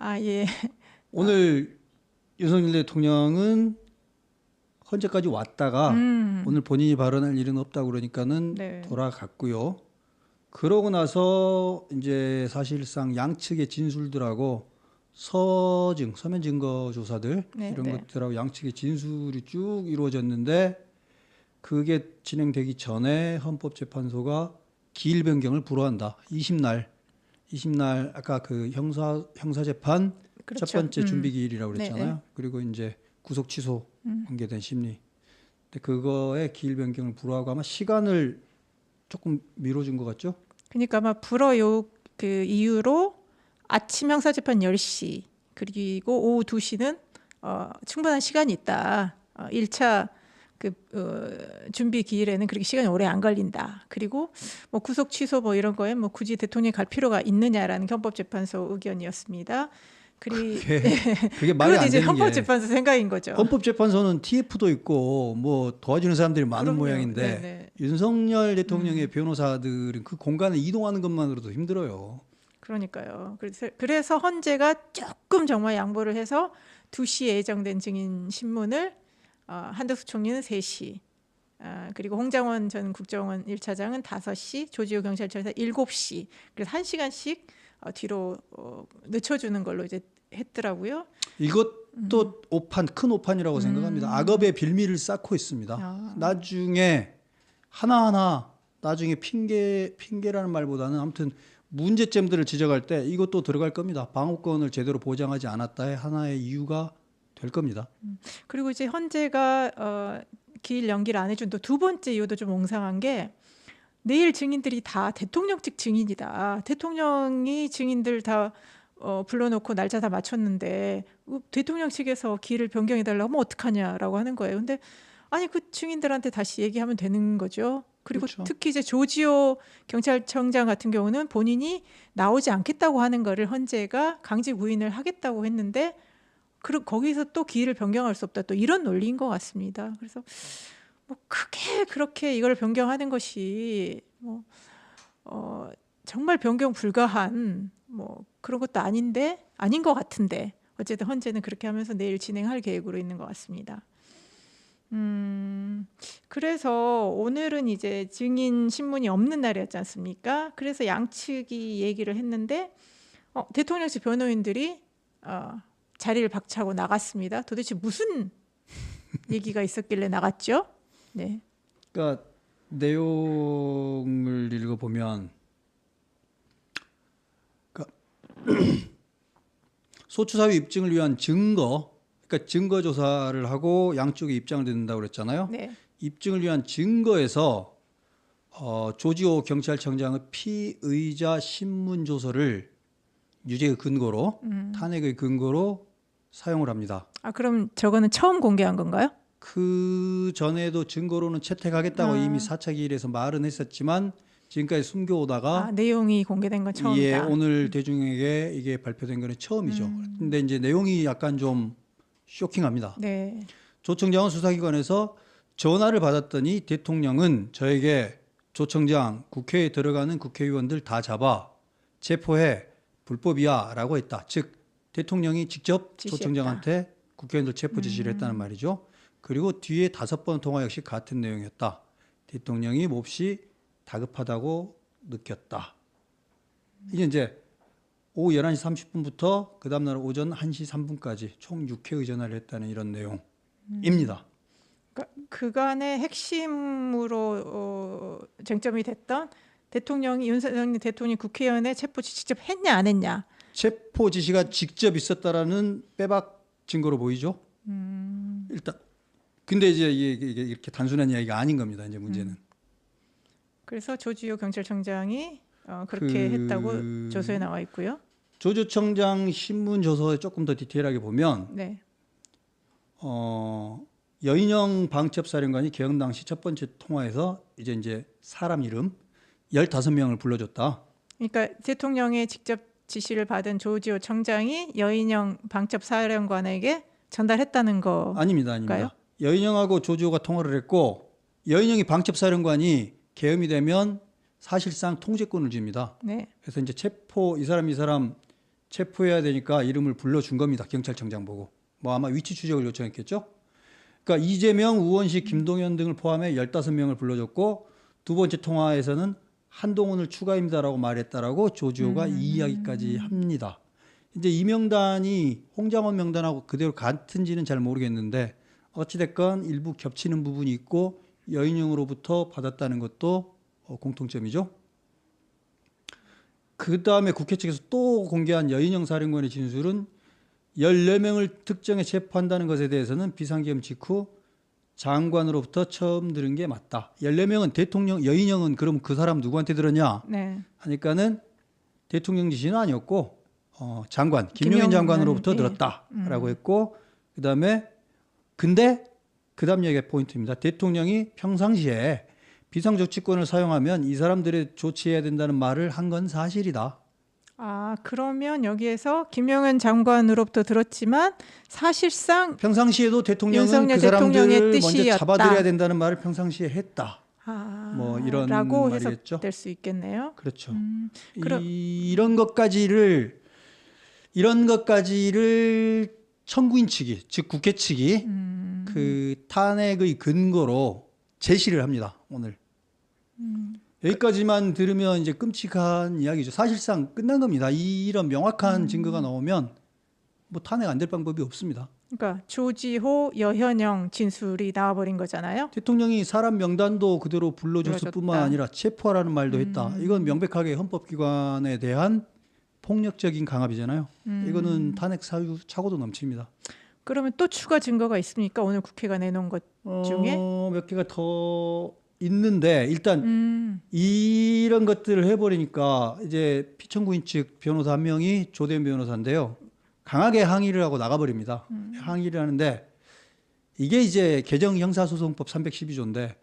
아, 예. 오늘 윤석열 대통령은 헌재까지 왔다가 오늘 본인이 발언할 일은 없다고 그러니까는 네. 돌아갔고요. 그러고 나서 이제 사실상 양측의 진술들하고 서면 증거 조사들 네, 이런 네. 것들하고 양측의 진술이 쭉 이루어졌는데 그게 진행되기 전에 헌법재판소가 기일 변경을 불허한다. 20날 아까 그 형사재판 그렇죠. 첫 번째 준비 기일이라고 네, 그랬잖아요. 네. 그리고 이제 구속 취소 관계된 심리. 근데 그거에 기일 변경을 불허하고 아마 시간을 조금 미뤄준 것 같죠? 그러니까 아마 불허 그 이유로 아침 형사재판 10시 그리고 오후 2시는 충분한 시간이 있다. 1차 준비 기일에는 그렇게 시간이 오래 안 걸린다. 그리고 뭐 구속 취소 뭐 이런 거에 뭐 굳이 대통령이 갈 필요가 있느냐라는 헌법재판소 의견이었습니다. 그게 말이 그건 안 이제 되는 게 헌법재판소 생각인 거죠. 헌법재판소는 TF도 있고 뭐 도와주는 사람들이 많은 그럼요. 모양인데 네네. 윤석열 대통령의 변호사들은 그 공간을 이동하는 것만으로도 힘들어요. 그러니까요. 그래서 헌재가 조금 정말 양보를 해서 2시에 예정된 증인 신문을 한덕수 총리는 3시, 그리고 홍장원 전 국정원 1차장은 5시, 조지호 경찰청에서 7시. 그래서 1시간씩 뒤로 늦춰주는 걸로 이제 했더라고요. 이것도 큰 오판이라고 생각합니다. 악업의 빌미를 쌓고 있습니다. 나중에 하나하나 나중에 핑계라는 말보다는 아무튼 문제점들을 지적할 때 이것도 들어갈 겁니다. 방어권을 제대로 보장하지 않았다의 하나의 이유가 될 겁니다. 그리고 이제 헌재가 기일 연기를 안 해준 또 두 번째 이유도 좀 옹상한 게 내일 증인들이 다 대통령 측 증인이다. 대통령이 증인들 다 불러놓고 날짜 다 맞췄는데 대통령 측에서 기일을 변경해달라고 하면 어떡하냐라고 하는 거예요. 근데 아니 그 증인들한테 다시 얘기하면 되는 거죠. 그리고 그렇죠. 특히 이제 조지호 경찰청장 같은 경우는 본인이 나오지 않겠다고 하는 거를 헌재가 강제 구인을 하겠다고 했는데 거기서 또 기일을 변경할 수 없다. 또 이런 논리인 것 같습니다. 그래서 뭐 크게 그렇게 이걸 변경하는 것이 뭐 정말 변경 불가한 뭐 그런 것도 아닌 것 같은데 어쨌든 헌재는 그렇게 하면서 내일 진행할 계획으로 있는 것 같습니다. 그래서 오늘은 이제 증인 신문이 없는 날이었지 않습니까? 그래서 양측이 얘기를 했는데 대통령 측 변호인들이 자리를 박차고 나갔습니다. 도대체 무슨 얘기가 있었길래 나갔죠? 네. 그러니까 내용을 읽어보면 그러니까 소추사유 입증을 위한 그러니까 증거 조사를 하고 양쪽의 입장을 듣는다고 그랬잖아요. 네. 입증을 위한 증거에서 조지호 경찰청장의 피의자 신문 조서를 유죄의 근거로 탄핵의 근거로 사용을 합니다. 그럼 저거는 처음 공개한 건가요? 그 전에도 증거로는 채택하겠다고 이미 4차 기일에서 말은 했었지만 지금까지 숨겨오다가 내용이 공개된 건 처음이다. 예, 오늘 대중에게 이게 발표된 거는 처음이죠. 근데 이제 내용이 약간 좀 쇼킹합니다. 네. 조 청장은 수사기관에서 전화를 받았더니 대통령은 저에게 조 청장 국회에 들어가는 국회의원들 다 잡아 체포해 불법이야 라고 했다. 즉 대통령이 직접 조 지시했다. 청장한테 국회의원들 체포 지시를 했다는 말이죠. 그리고 뒤에 5번 통화 역시 같은 내용이었다. 대통령이 몹시 다급하다고 느꼈다. 이제 오후 11시 30분부터 그 다음날 오전 1시 3분까지 총 6회의 전화를 했다는 이런 내용입니다. 그러니까 그간의 핵심으로 쟁점이 됐던 윤석열 대통령이 국회의원의 체포 지시 직접 했냐 안 했냐. 체포 지시가 직접 있었다라는 빼박 증거로 보이죠. 일단 근데 이제 이게 이렇게 단순한 이야기가 아닌 겁니다. 이제 문제는. 그래서 조지호 경찰청장이 그렇게 했다고 조서에 나와 있고요. 조지호 청장 신문 조서에 조금 더 디테일하게 보면 네. 여인영 방첩사령관이 개헌 당시 첫 번째 통화에서 이제 사람 이름 15명을 불러줬다. 그러니까 대통령의 직접 지시를 받은 조지호 청장이 여인영 방첩사령관에게 전달했다는 거. 아닙니다. 여인영하고 조지호가 통화를 했고 여인영이 방첩사령관이 계엄이 되면 사실상 통제권을 줍니다. 네. 그래서 이제 이 사람 체포해야 되니까 이름을 불러준 겁니다. 경찰청장 보고. 뭐 아마 위치 추적을 요청했겠죠. 그러니까 이재명, 우원식, 김동연 등을 포함해 15명을 불러줬고 두 번째 통화에서는 한동훈을 추가입니다라고 말했다라고 조지호가 이 이야기까지 합니다. 이제 이 명단이 홍장원 명단하고 그대로 같은지는 잘 모르겠는데 어찌됐건 일부 겹치는 부분이 있고 여인영으로부터 받았다는 것도 공통점이죠. 그 다음에 국회 측에서 또 공개한 여인영 사령관의 진술은 14명을 특정해 체포한다는 것에 대해서는 비상계엄 직후 장관으로부터 처음 들은 게 맞다. 14명은 대통령, 여인영은 그럼 그 사람 누구한테 들었냐? 네. 하니까는 대통령 지시는 아니었고 장관, 김용현 장관으로부터 예. 들었다라고 했고 그다음에 근데 그다음 얘기가 포인트입니다. 대통령이 평상시에 비상조치권을 사용하면 이 사람들에 조치해야 된다는 말을 한 건 사실이다. 아, 그러면 여기에서 김용현 장관으로부터 들었지만 사실상 평상시에도 대통령은 윤석열 그 사람들을 대통령의 먼저 뜻이었다. 잡아들여야 된다는 말을 평상시에 했다. 뭐 이런 라고 말이겠죠. 해석될 수 있겠네요. 그렇죠. 그럼- 이런 것까지를 청구인 측이 즉 국회 측이 그 탄핵의 근거로 제시를 합니다. 오늘 여기까지만 들으면 이제 끔찍한 이야기죠. 사실상 끝난 겁니다. 이런 명확한 증거가 나오면 뭐 탄핵 안 될 방법이 없습니다. 그러니까 조지호, 여현영 진술이 나와버린 거잖아요. 대통령이 사람 명단도 그대로 불러줬을 뿐만 불러줬다. 아니라 체포하라는 말도 했다. 이건 명백하게 헌법기관에 대한 폭력적인 강압이잖아요. 이거는 탄핵 사유 차고도 넘칩니다. 그러면 또 추가 증거가 있습니까? 오늘 국회가 내놓은 것 중에? 몇 개가 더 있는데 일단 이런 것들을 해버리니까 이제 피청구인 측 변호사 한 명이 조대현 변호사인데요. 강하게 항의를 하고 나가버립니다. 항의를 하는데 이게 이제 개정 형사소송법 312조인데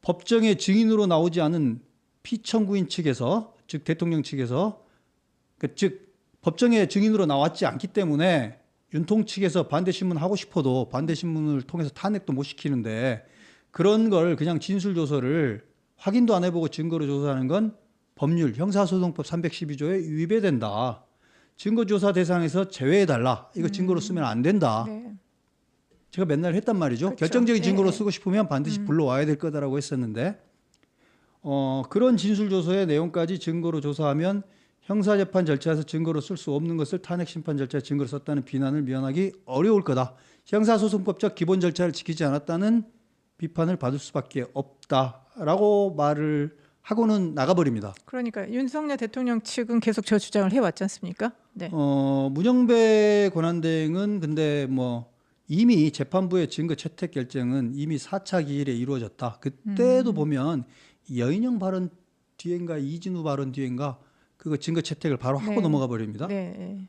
법정에 증인으로 나오지 않은 피청구인 측에서 즉 대통령 측에서 즉 법정에 증인으로 나왔지 않기 때문에 윤통 측에서 반대신문 하고 싶어도 반대신문을 통해서 탄핵도 못 시키는데 그런 걸 그냥 진술조서를 확인도 안 해보고 증거로 조사하는 건 법률 형사소송법 312조에 위배된다. 증거조사 대상에서 제외해달라. 이거 증거로 쓰면 안 된다. 네. 제가 맨날 했단 말이죠. 그렇죠. 결정적인 증거로 네. 쓰고 싶으면 반드시 불러와야 될 거다라고 했었는데 그런 진술조서의 내용까지 증거로 조사하면 형사재판 절차에서 증거로 쓸 수 없는 것을 탄핵심판 절차에 증거로 썼다는 비난을 면하기 어려울 거다. 형사소송법적 기본 절차를 지키지 않았다는 비판을 받을 수밖에 없다라고 말을 하고는 나가버립니다. 그러니까 윤석열 대통령 측은 계속 저 주장을 해왔지 않습니까? 네. 문영배 권한대행은 근데 뭐 이미 재판부의 증거 채택 결정은 이미 4차 기일에 이루어졌다. 그때도 보면 여인영 발언 뒤엔가 이진우 발언 뒤엔가 그거 증거 채택을 바로 하고 네. 넘어가 버립니다. 네.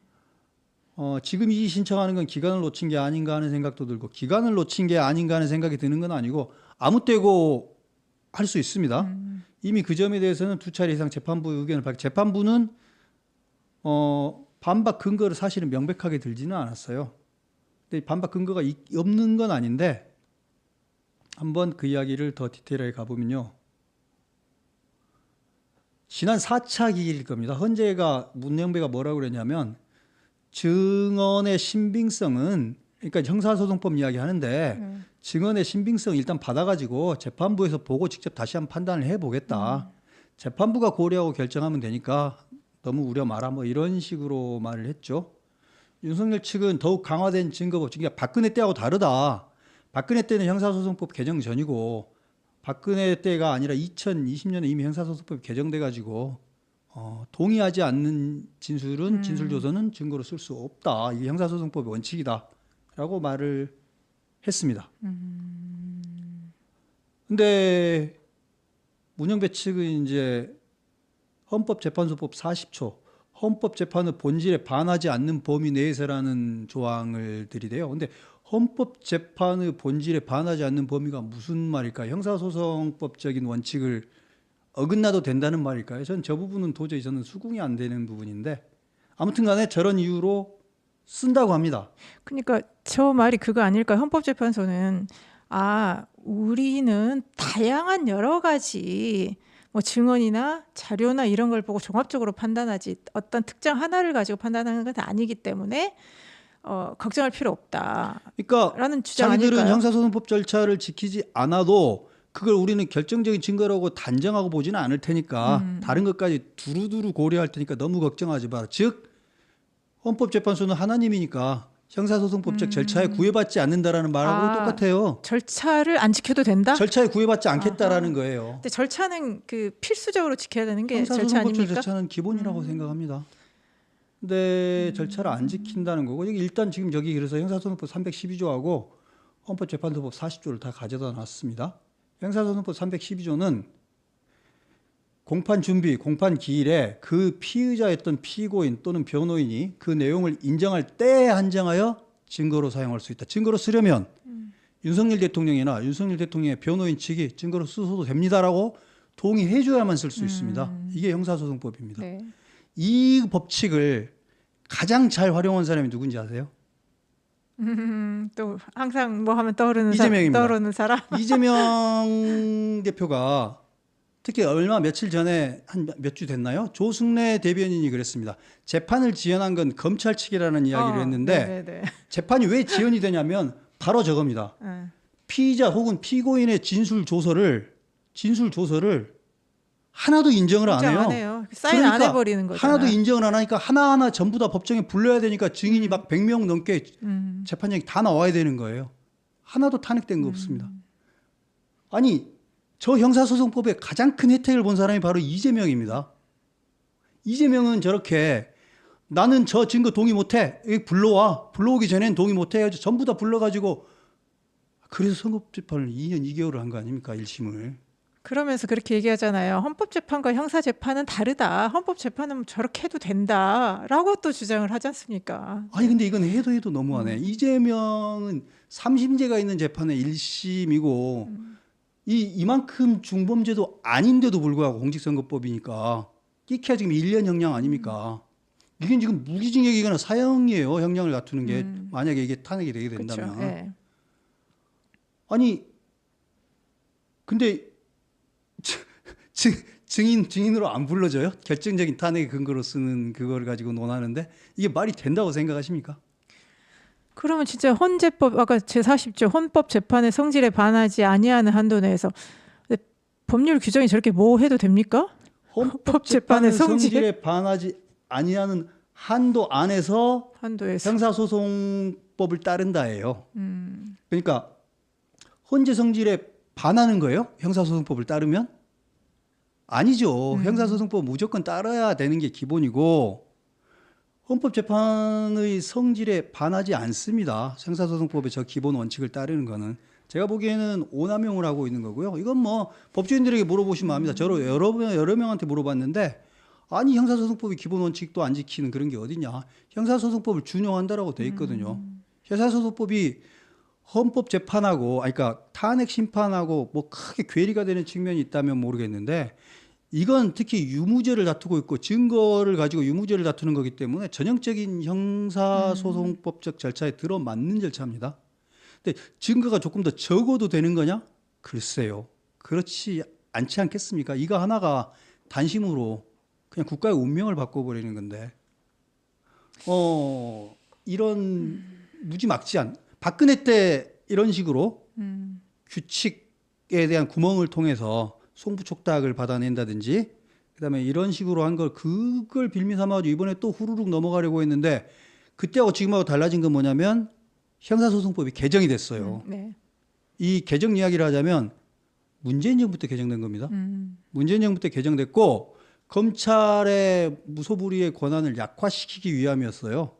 지금 이의 신청하는 건 기간을 놓친 게 아닌가 하는 생각도 들고 기간을 놓친 게 아닌가 하는 생각이 드는 건 아니고 아무 때고 할 수 있습니다. 이미 그 점에 대해서는 2차례 이상 재판부 의견을 받고 재판부는 반박 근거를 사실은 명백하게 들지는 않았어요. 근데 반박 근거가 없는 건 아닌데 한번 그 이야기를 더 디테일하게 가보면요. 지난 4차 기일일 겁니다. 헌재가 문영배가 뭐라고 그랬냐면 증언의 신빙성은 그러니까 형사소송법 이야기 하는데 증언의 신빙성 일단 받아가지고 재판부에서 보고 직접 다시 한번 판단을 해보겠다. 재판부가 고려하고 결정하면 되니까 너무 우려 마라 뭐 이런 식으로 말을 했죠. 윤석열 측은 더욱 강화된 증거법, 그러니까 박근혜 때하고 다르다. 박근혜 때는 형사소송법 개정 전이고 박근혜 때가 아니라 2020년에 이미 형사소송법이 개정돼가지고 동의하지 않는 진술조서는 증거로 쓸 수 없다. 이게 형사소송법의 원칙이다라고 말을 했습니다. 근데 문영배 측은 이제 헌법재판소법 40조 헌법재판의 본질에 반하지 않는 범위 내에서라는 조항을 들이대요. 근데 헌법재판의 본질에 반하지 않는 범위가 무슨 말일까요? 형사소송법적인 원칙을 어긋나도 된다는 말일까요? 전 저 부분은 도저히 저는 수긍이 안 되는 부분인데 아무튼 간에 저런 이유로 쓴다고 합니다. 그러니까 저 말이 그거 아닐까요? 헌법재판소는 우리는 다양한 여러 가지 뭐 증언이나 자료나 이런 걸 보고 종합적으로 판단하지 어떤 특정 하나를 가지고 판단하는 건 아니기 때문에 걱정할 필요 없다라는 그러니까 주장 자기들은 아닐까요? 형사소송법 절차를 지키지 않아도 그걸 우리는 결정적인 증거라고 단정하고 보지는 않을 테니까 다른 것까지 두루두루 고려할 테니까 너무 걱정하지 마라. 즉 헌법재판소는 하나님이니까 형사소송법적 절차에 구애받지 않는다라는 말하고 똑같아요. 절차를 안 지켜도 된다? 절차에 구애받지 않겠다라는 거예요. 근데 절차는 그 필수적으로 지켜야 되는 게 절차 형사소송법적 아닙니까? 절차는 기본이라고 생각합니다. 근데 절차를 안 지킨다는 거고 여기 일단 지금 여기 그래서 형사소송법 312조하고 헌법재판소법 40조를 다 가져다 놨습니다. 형사소송법 312조는 공판 준비, 공판 기일에 그 피의자였던 피고인 또는 변호인이 그 내용을 인정할 때에 한정하여 증거로 사용할 수 있다. 증거로 쓰려면 윤석열 대통령이나 윤석열 대통령의 변호인 측이 증거로 쓰셔도 됩니다라고 동의해줘야만 쓸 수 있습니다. 이게 형사소송법입니다. 네. 이 법칙을 가장 잘 활용한 사람이 누군지 아세요? 또 항상 뭐 하면 떠오르는 이재명입니다. 떠오르는 사람. 이재명 대표가 특히 얼마 며칠 전에 한 몇 주 됐나요? 조승래 대변인이 그랬습니다. 재판을 지연한 건 검찰 측이라는 이야기를 했는데 네네네. 재판이 왜 지연이 되냐면 바로 저겁니다. 피의자 혹은 피고인의 진술 조서를 하나도 인정을 안 인정 해요. 안 해요. 사인 안 해버리는 거잖아요. 하나도 인정을 안 하니까 하나하나 전부 다 법정에 불러야 되니까 증인이 막 100명 넘게 재판장이 다 나와야 되는 거예요. 하나도 탄핵된 거 없습니다. 아니 저 형사소송법의 가장 큰 혜택을 본 사람이 바로 이재명입니다. 이재명은 저렇게 나는 저 증거 동의 못해. 여기 불러와. 불러오기 전엔 동의 못해. 해가지고 전부 다 불러가지고 그래서 선고재판을 2년 2개월을 한 거 아닙니까? 1심을. 그러면서 그렇게 얘기하잖아요. 헌법재판과 형사재판은 다르다. 헌법재판은 저렇게 해도 된다라고 또 주장을 하지 않습니까? 아니 근데 이건 해도 너무하네. 이재명은 3심제가 있는 재판의 1심이고 이만큼 중범죄도 아닌데도 불구하고 공직선거법이니까 끼케야 지금 1년 형량 아닙니까? 이게 지금 무기징역이거나 사형이에요. 형량을 다투는 게 만약에 이게 탄핵이 되게 된다면. 그렇죠. 네. 아니 근데 증인으로 안 불러줘요? 결정적인 탄핵의 근거로 쓰는 그거를 가지고 논하는데 이게 말이 된다고 생각하십니까? 그러면 진짜 헌재법 아까 제40조 헌법 재판의 성질에 반하지 아니하는 한도 내에서 법률 규정이 저렇게 뭐 해도 됩니까? 헌법재판의 성질에 반하지 아니하는 한도 안에서 한도에서 형사소송법을 따른다예요. 그러니까 헌재 성질에 반하는 거예요? 형사소송법을 따르면? 아니죠. 형사소송법 무조건 따라야 되는 게 기본이고 헌법재판의 성질에 반하지 않습니다. 형사소송법의 저 기본 원칙을 따르는 거는. 제가 보기에는 오남용을 하고 있는 거고요. 이건 뭐 법조인들에게 물어보시면 압니다. 저로 여러 명한테 물어봤는데 아니 형사소송법의 기본 원칙도 안 지키는 그런 게 어디냐. 형사소송법을 준용한다라고 돼 있거든요. 형사소송법이 헌법재판하고 그러니까 탄핵 심판하고 뭐 크게 괴리가 되는 측면이 있다면 모르겠는데 이건 특히 유무죄를 다투고 있고 증거를 가지고 유무죄를 다투는 거기 때문에 전형적인 형사소송법적 절차에 들어맞는 절차입니다. 근데 증거가 조금 더 적어도 되는 거냐? 글쎄요. 그렇지 않지 않겠습니까? 이거 하나가 단심으로 그냥 국가의 운명을 바꿔버리는 건데 이런 무지막지한 박근혜 때 이런 식으로 규칙에 대한 구멍을 통해서 송부촉탁을 받아낸다든지 그다음에 이런 식으로 한 걸 그걸 빌미 삼아가지고 이번에 또 후루룩 넘어가려고 했는데 그때하고 지금하고 달라진 건 뭐냐면 형사소송법이 개정이 됐어요. 네. 이 개정 이야기를 하자면 문재인 정부 때 개정된 겁니다. 문재인 정부 때 개정됐고 검찰의 무소불위의 권한을 약화시키기 위함이었어요.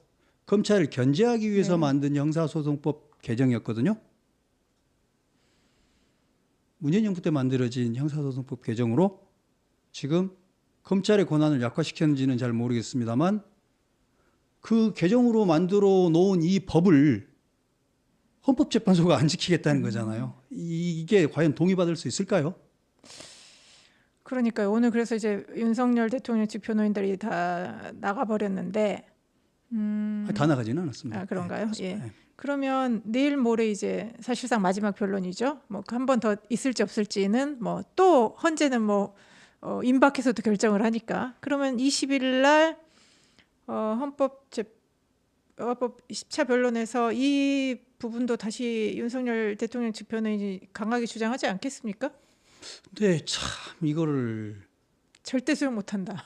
검찰을 견제하기 위해서 만든 형사소송법 개정이었거든요. 문재인 정부 때 만들어진 형사소송법 개정으로 지금 검찰의 권한을 약화시켰는지는 잘 모르겠습니다만 그 개정으로 만들어 놓은 이 법을 헌법재판소가 안 지키겠다는 거잖아요. 이게 과연 동의받을 수 있을까요? 그러니까요. 오늘 그래서 이제 윤석열 대통령 측 변호인들이 다 나가버렸는데 다 나가지는 않았습니다. 아, 그런가요? 네, 예. 네. 그러면 내일 모레 이제 사실상 마지막 변론이죠. 뭐 한 번 더 있을지 없을지는 뭐 또 헌재는 뭐 임박해서도 결정을 하니까 그러면 20일 날 헌법 10차 변론에서 이 부분도 다시 윤석열 대통령 측편은 강하게 주장하지 않겠습니까? 근데 참 이거를 절대 수용 못한다.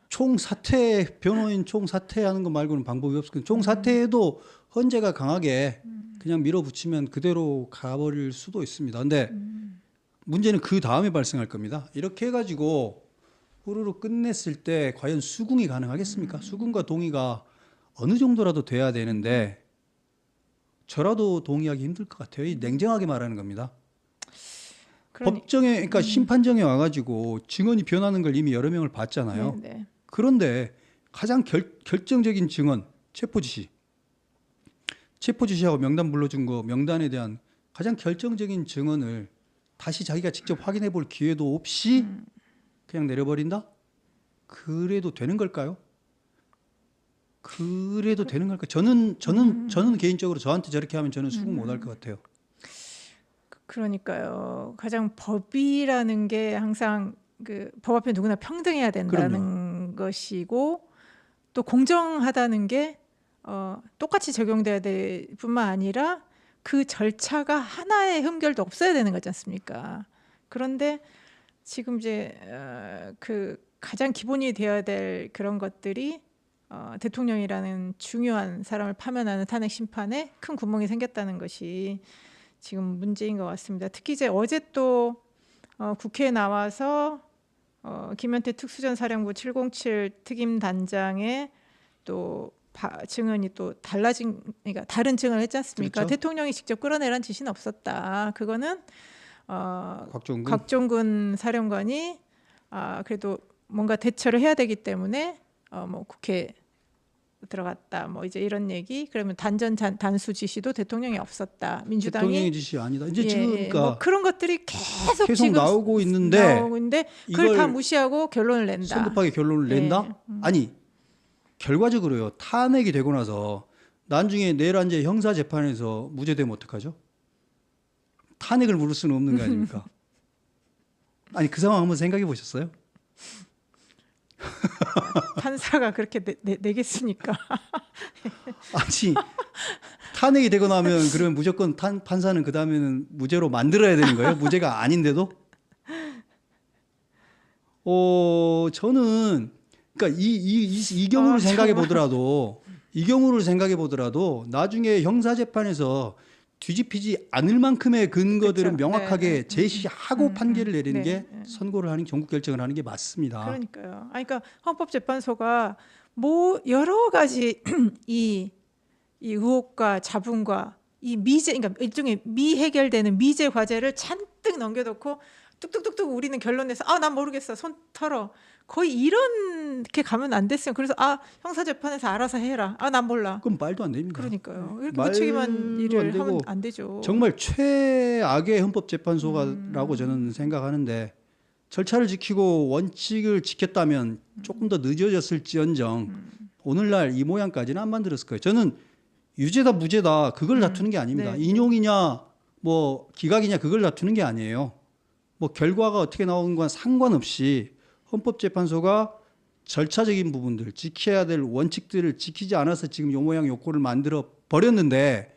총사퇴 변호인 총사퇴하는 거 말고는 방법이 없을 거예요. 총사퇴해도 헌재가 강하게 그냥 밀어붙이면 그대로 가버릴 수도 있습니다. 근데 문제는 그 다음에 발생할 겁니다. 이렇게 해가지고 후루룩 끝냈을 때 과연 수긍이 가능하겠습니까? 수긍과 동의가 어느 정도라도 돼야 되는데 저라도 동의하기 힘들 것 같아요. 이 냉정하게 말하는 겁니다. 법정에 그러니까 심판정에 와가지고 증언이 변하는 걸 이미 여러 명을 봤잖아요. 네. 그런데 가장 결정적인 증언 체포 지시하고 명단 불러준 거 명단에 대한 가장 결정적인 증언을 다시 자기가 직접 확인해 볼 기회도 없이 그냥 내려버린다? 그래도 되는 걸까요? 그래도 되는 걸까요? 저는 개인적으로 저한테 저렇게 하면 저는 수긍 못할 것 같아요. 그러니까요. 가장 법이라는 게 항상 그 법 앞에 누구나 평등해야 된다는 그럼요. 것이고 또 공정하다는 게 똑같이 적용돼야 될 뿐만 아니라 그 절차가 하나의 흠결도 없어야 되는 거지 않습니까? 그런데 지금 이제 그 가장 기본이 되어야 될 그런 것들이 대통령이라는 중요한 사람을 파면하는 탄핵 심판에 큰 구멍이 생겼다는 것이 지금 문제인 것 같습니다. 특히 이제 어제 또 국회에 나와서 김현태 특수전사령부 707 특임단장의 또 증언이 또 달라진, 그러니까 다른 증언을 했지 않습니까? 그렇죠. 대통령이 직접 끌어내란 지시는 없었다. 그거는 곽종근 사령관이 그래도 뭔가 대처를 해야 되기 때문에 뭐 국회 들어갔다. 뭐 이제 이런 얘기. 그러면 단수 지시도 대통령이 없었다. 민주당이 대통령의 지시 아니다. 이제 지금 그러니까 뭐 그런 것들이 계속 지금 나오고 있는데 그걸 다 무시하고 결론을 낸다. 성급하게 결론을 낸다? 아니 결과적으로요. 탄핵이 되고 나서 나중에 내일 한제 형사 재판에서 무죄되면 어떡하죠? 탄핵을 물을 수는 없는 거 아닙니까? 아니 그 상황 한번 생각해 보셨어요? 판사가 그렇게 내겠습니까? 아니 탄핵이 되고 나면 그러면 무조건 판사는 그 다음에는 무죄로 만들어야 되는 거예요? 무죄가 아닌데도? 저는 그러니까 이 경우를 생각해 보더라도 나중에 형사 재판에서 뒤집히지 않을 만큼의 근거들은 그렇죠. 명확하게 제시하고 판결을 내리는 네. 게 선고를 하는 전국 결정을 하는 게 맞습니다. 그러니까요. 그러니까 헌법재판소가 뭐 여러 가지 이 의혹과 자분과 이 미제, 그러니까 일종의 미해결되는 미제 과제를 잔뜩 넘겨놓고 뚝뚝뚝뚝 우리는 결론내서 난 모르겠어 손 털어 거의 이렇게 가면 안 됐어요. 그래서 형사재판에서 알아서 해라. 난 몰라. 그럼 말도 안 됩니다. 그러니까요. 이렇게 무책임한 일을 하면 안 되죠. 정말 최악의 헌법재판소라고 저는 생각하는데 절차를 지키고 원칙을 지켰다면 조금 더 늦어졌을지언정 오늘날 이 모양까지는 안 만들었을 거예요. 저는 유죄다 무죄다 그걸 다투는 게 아닙니다. 네. 인용이냐 뭐 기각이냐 그걸 다투는 게 아니에요. 뭐 결과가 어떻게 나오는 건 상관없이 헌법재판소가 절차적인 부분들 지켜야 될 원칙들을 지키지 않아서 지금 요 모양 요 꼴을 만들어 버렸는데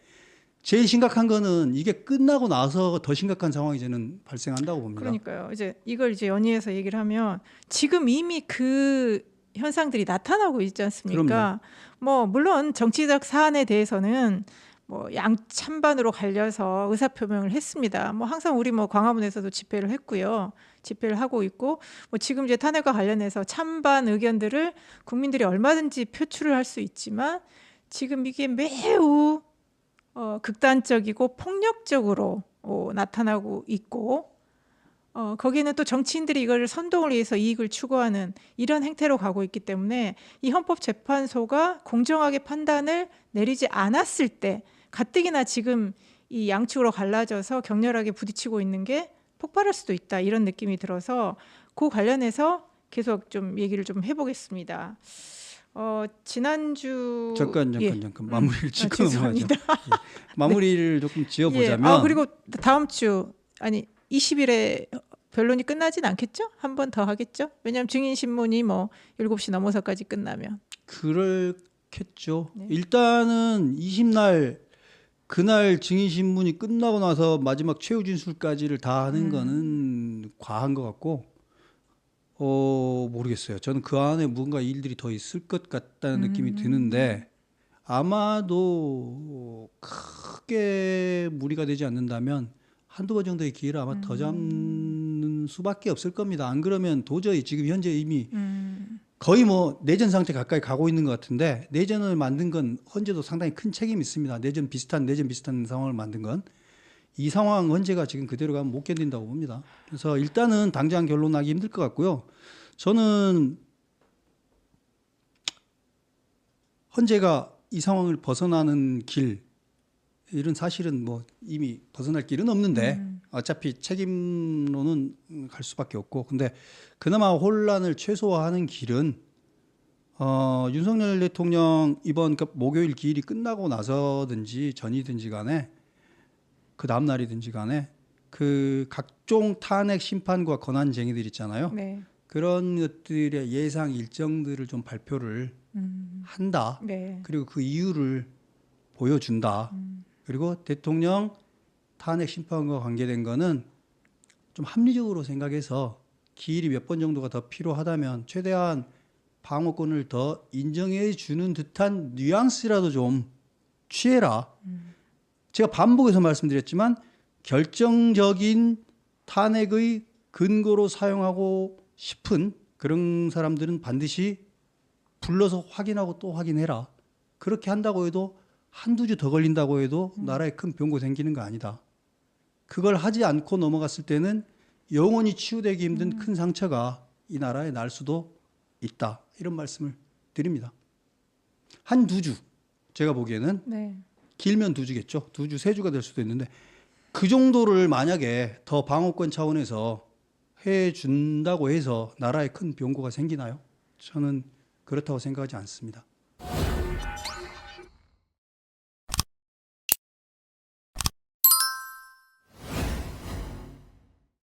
제일 심각한 거는 이게 끝나고 나서 더 심각한 상황이 저는 발생한다고 봅니다. 그러니까요. 이걸 연이어서 얘기를 하면 지금 이미 그 현상들이 나타나고 있지 않습니까? 그럼요. 뭐 물론 정치적 사안에 대해서는 뭐 양찬반으로 갈려서 의사표명을 했습니다. 뭐 항상 우리 뭐 광화문에서도 집회를 했고요. 집회를 하고 있고 뭐 지금 이제 탄핵과 관련해서 찬반 의견들을 국민들이 얼마든지 표출을 할 수 있지만 지금 이게 매우 극단적이고 폭력적으로 나타나고 있고 거기에는 또 정치인들이 이걸 선동을 위해서 이익을 추구하는 이런 행태로 가고 있기 때문에 이 헌법재판소가 공정하게 판단을 내리지 않았을 때 가뜩이나 지금 이 양측으로 갈라져서 격렬하게 부딪히고 있는 게 폭발할 수도 있다 이런 느낌이 들어서 그 관련해서 계속 좀 얘기를 좀 해보겠습니다. 지난주 잠깐 마무리를 짓고 죄송합니다. 마무리를 조금 지어보자면 그리고 다음 주 20일에 변론이 끝나진 않겠죠? 한 번 더 하겠죠? 왜냐하면 증인 신문이 뭐 7시 넘어서까지 끝나면. 그렇겠죠. 네. 일단은 20날 그날 증인 신문이 끝나고 나서 마지막 최후 진술까지를 다 하는 거는 과한 것 같고, 모르겠어요. 저는 그 안에 뭔가 일들이 더 있을 것 같다는 느낌이 드는데, 아마도 크게 무리가 되지 않는다면 한두 번 정도의 기회를 아마 더 잡는 수밖에 없을 겁니다. 안 그러면 도저히 지금 현재 이미 거의 뭐 내전 상태 가까이 가고 있는 것 같은데, 내전을 만든 건 헌재도 상당히 큰 책임이 있습니다. 내전 비슷한 상황을 만든 건. 이 상황 헌재가 지금 그대로 가면 못 견딘다고 봅니다. 그래서 일단은 당장 결론나기 힘들 것 같고요. 저는 헌재가 이 상황을 벗어나는 길, 이런 사실은 뭐 이미 벗어날 길은 없는데 어차피 책임론은 갈 수밖에 없고, 근데 그나마 혼란을 최소화하는 길은 윤석열 대통령 이번 목요일 기일이 끝나고 나서든지 전이든지 간에 그 다음 날이든지 간에 그 각종 탄핵 심판과 권한쟁의들 있잖아요. 네. 그런 것들의 예상 일정들을 좀 발표를 한다. 네. 그리고 그 이유를 보여준다. 그리고 대통령 탄핵 심판과 관계된 거는 좀 합리적으로 생각해서 기일이 몇 번 정도가 더 필요하다면 최대한 방어권을 더 인정해 주는 듯한 뉘앙스라도 좀 취해라. 제가 반복해서 말씀드렸지만 결정적인 탄핵의 근거로 사용하고 싶은 그런 사람들은 반드시 불러서 확인하고 또 확인해라. 그렇게 한다고 해도 한두 주 더 걸린다고 해도 나라에 큰 병고 생기는 거 아니다. 그걸 하지 않고 넘어갔을 때는 영원히 치유되기 힘든 큰 상처가 이 나라에 날 수도 있다. 이런 말씀을 드립니다. 한 두 주, 제가 보기에는 네. 길면 두 주겠죠. 두 주, 세 주가 될 수도 있는데 그 정도를 만약에 더 방어권 차원에서 해준다고 해서 나라에 큰 병고가 생기나요? 저는 그렇다고 생각하지 않습니다.